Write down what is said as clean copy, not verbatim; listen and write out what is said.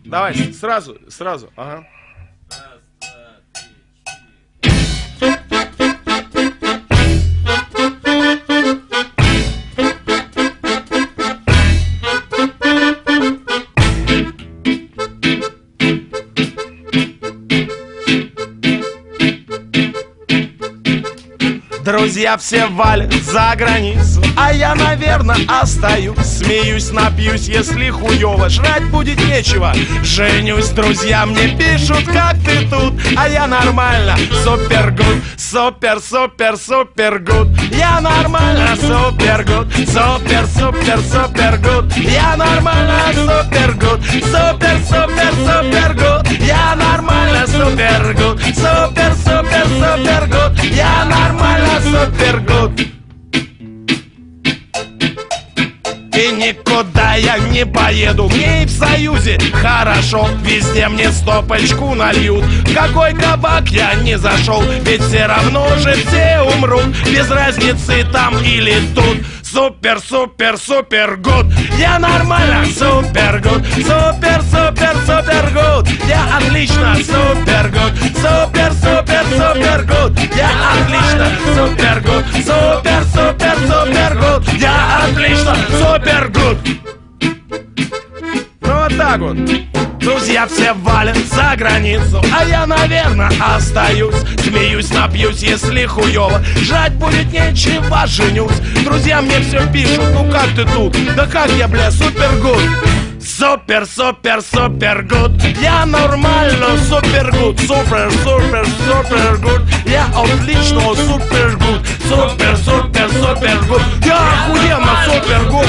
Давай, сразу, ага. Друзья все валят за границу, а я, наверное, остаюсь. Смеюсь, напьюсь, если хуёво, жрать будет нечего. Женюсь, друзья мне пишут, как ты тут, а я нормально, супер гуд, супер гуд. Я нормально, супер гуд, супер гуд. Я нормально, супер гуд, супер гуд. Я нормально, супер гуд, супер гуд. Я нормально, супер гуд. И никуда я не поеду, мне и в Союзе хорошо. Везде мне стопочку нальют. В какой кабак я не зашел, ведь все равно же все умрут. Без разницы там или тут. Супер гуд. Я нормально, супер гуд. Супер гуд. Я отлично, супер гуд. Супер гуд. Я отлично, супер гуд. Супер гуд. Я отлично, супер гуд. Ну вот так вот. Друзья все валят за границу, а я, наверное, остаюсь. Смеюсь, напьюсь, если хуёво, жрать будет нечего, женюсь. Друзья мне все пишут, ну как ты тут? Да как я, бля, супер гуд. Супер гуд. Я нормально, супер гуд. Супер гуд. Я отлично, супер гуд. Супер гуд. Я охуенно, супер гуд.